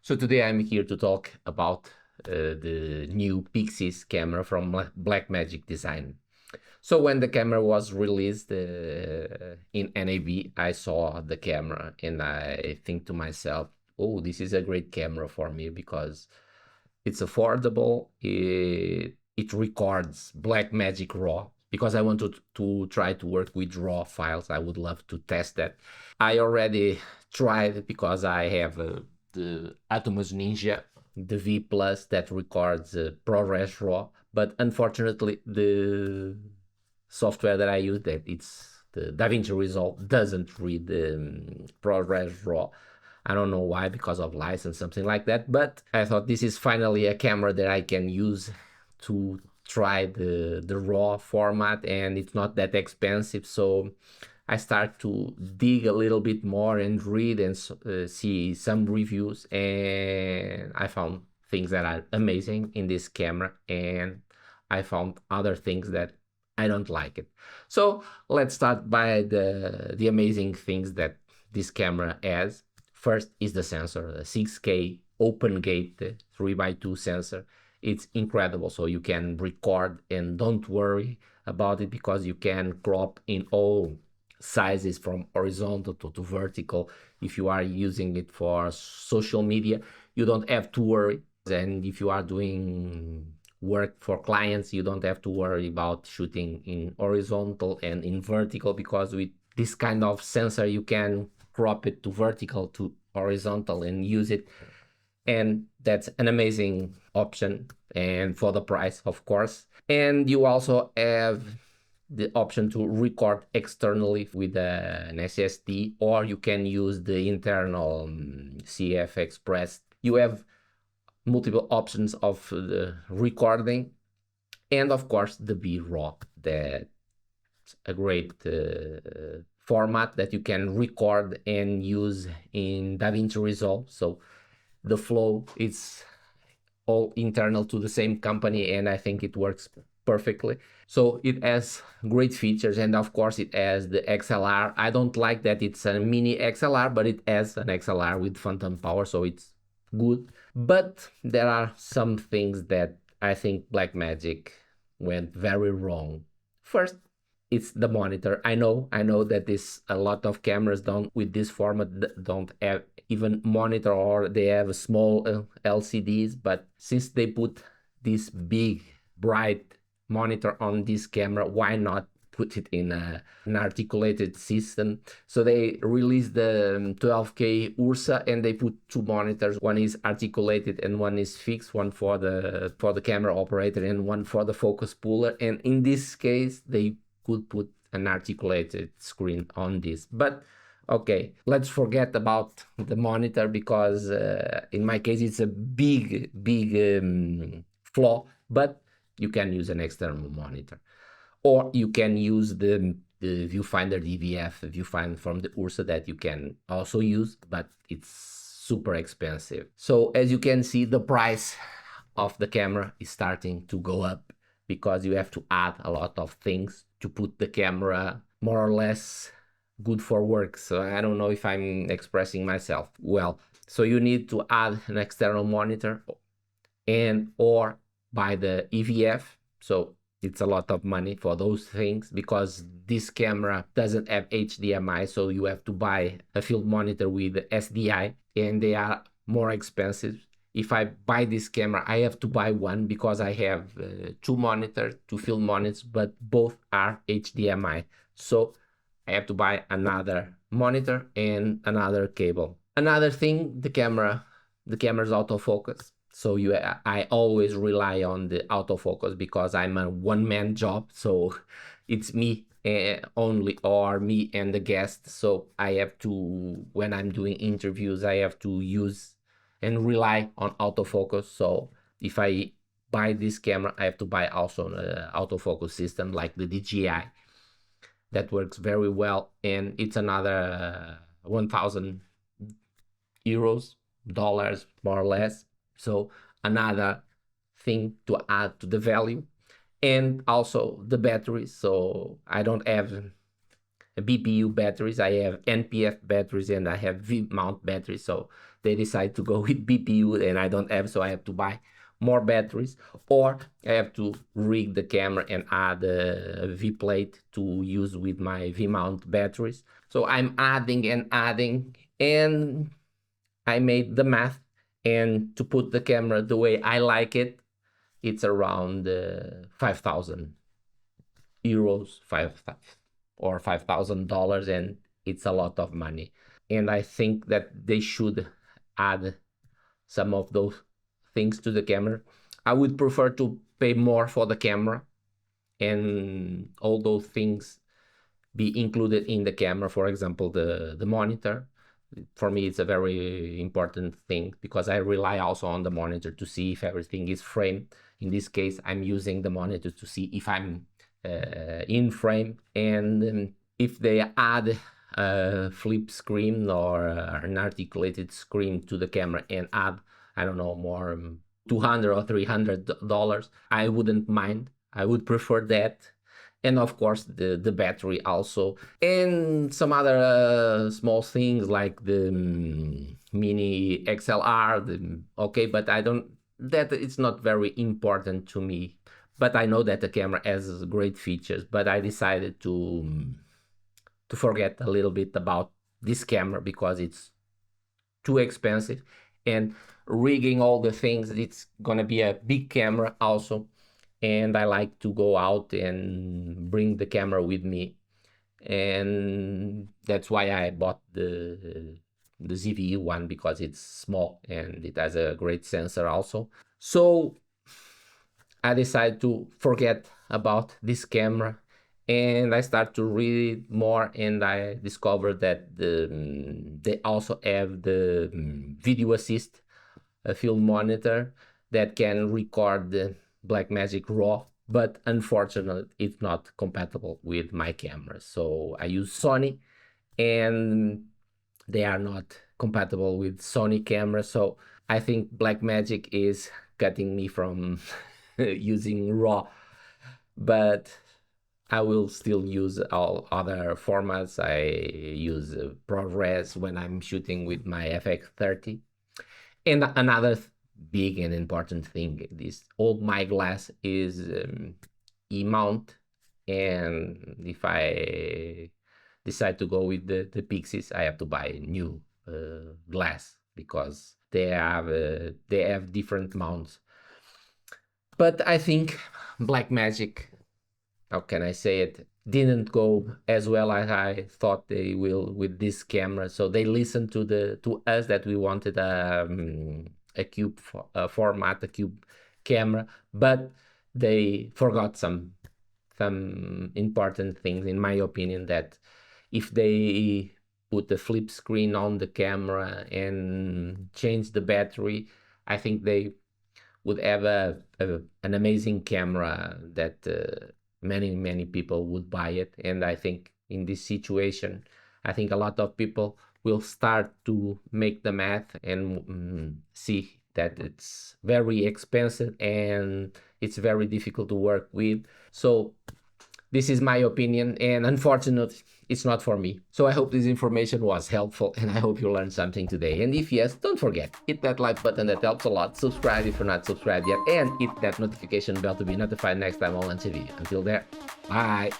So today I'm here to talk about the new Pyxis camera from BlackMagic design. So when the camera was released in NAB, I saw the camera and I think to myself, oh, this is a great camera for me because it's affordable. It records BlackMagic RAW because I wanted to try to work with RAW files. I would love to test that. I already tried because I have the Atomos Ninja, the V Plus that records ProRes RAW, but unfortunately the software that I use, that it's the DaVinci Resolve, doesn't read ProRes RAW. I don't know why, because of license, something like that, but I thought this is finally a camera that I can use to try the RAW format, and it's not that expensive, so I start to dig a little bit more and read and see some reviews, and I found things that are amazing in this camera, and I found other things that I don't like it. So let's start by the amazing things that this camera has. First is the sensor, the 6K open gate 3x2 sensor. It's incredible. So you can record and don't worry about it because you can crop in all sizes from horizontal to vertical. If you are using it for social media, you don't have to worry. And if you are doing work for clients, you don't have to worry about shooting in horizontal and in vertical, because with this kind of sensor you can crop it to vertical to horizontal and use it, and that's an amazing option, and for the price, of course. And you also have the option to record externally with an SSD, or you can use the internal CF Express. You have multiple options of the recording, and of course the B-RAW, that's a great format that you can record and use in DaVinci Resolve. So the flow is all internal to the same company, and I think it works perfectly. So it has great features, and of course it has the XLR. I don't like that it's a mini XLR, but it has an XLR with phantom power, so it's good. But there are some things that I think BlackMagic went very wrong. First, it's the monitor. I know that this a lot of cameras don't with this format don't have even monitor, or they have small LCDs, but since they put this big bright monitor on this camera, why not put it in an articulated system? So they released the 12K Ursa, and they put two monitors. One is articulated and one is fixed, one for the camera operator and one for the focus puller. And in this case, they could put an articulated screen on this. But okay, let's forget about the monitor, because in my case it's a big flaw. But you can use an external monitor, or you can use the viewfinder DVF viewfinder from the Ursa that you can also use, but it's super expensive. So as you can see, the price of the camera is starting to go up, because you have to add a lot of things to put the camera more or less good for work. So I don't know if I'm expressing myself well. So you need to add an external monitor and or buy the EVF. So it's a lot of money for those things, because this camera doesn't have HDMI, so you have to buy a field monitor with SDI, and they are more expensive. If I buy this camera, I have to buy one, because I have two monitors, two field monitors, but both are HDMI. So I have to buy another monitor and another cable. Another thing, the camera's autofocus. So I always rely on the autofocus, because I'm a one-man job. So it's me only, or me and the guest. So I have to, when I'm doing interviews, I have to use and rely on autofocus. So if I buy this camera, I have to buy also an autofocus system like the DJI. That works very well, and it's another 1,000 euros, dollars, more or less. So another thing to add to the value. And also the batteries. So I don't have BPU batteries, I have NPF batteries, and I have V-mount batteries. So they decide to go with BPU and I don't have, so I have to buy more batteries, or I have to rig the camera and add a V plate to use with my V mount batteries. So I'm adding and adding, and I made the math, and to put the camera the way I like it, it's around 5,000 euros, or $5,000, and it's a lot of money. And I think that they should add some of those things to the camera. I would prefer to pay more for the camera and all those things be included in the camera. For example, the monitor. For me, it's a very important thing because I rely also on the monitor to see if everything is framed. In this case, I'm using the monitor to see if I'm in frame, and if they add a flip screen or an articulated screen to the camera and add, I don't know, more $200 or $300, I wouldn't mind. I would prefer that. And of course the battery also, and some other small things like the mini XLR. Okay, but I don't, that it's not very important to me. But I know that the camera has great features, but I decided to forget a little bit about this camera because it's too expensive, and rigging all the things, it's gonna be a big camera also, and I like to go out and bring the camera with me, and that's why I bought the ZVE one, because it's small and it has a great sensor also. So I decided to forget about this camera, and I start to read more, and I discovered that they also have the video assist, a film monitor that can record the BlackMagic RAW, but unfortunately it's not compatible with my camera. So I use Sony, and they are not compatible with Sony cameras. So I think BlackMagic is cutting me from using RAW, but I will still use all other formats. I use ProRes when I'm shooting with my FX30. And another big and important thing, this old my glass is E-mount, and if I decide to go with the Pyxis, I have to buy new glass because they have different mounts. But I think BlackMagic, how can I say it, didn't go as well as I thought they will with this camera. So they listened to us that we wanted a cube format, a cube camera, but they forgot some important things, in my opinion, that if they put a flip screen on the camera and change the battery, I think they would have an amazing camera that many people would buy it. And I think in this situation, I think a lot of people will start to make the math and see that it's very expensive and it's very difficult to work with. So this is my opinion, and unfortunately, it's not for me. So I hope this information was helpful, and I hope you learned something today. And if yes, don't forget, hit that like button, that helps a lot. Subscribe if you're not subscribed yet, and hit that notification bell to be notified next time I launch a video. Until there, bye.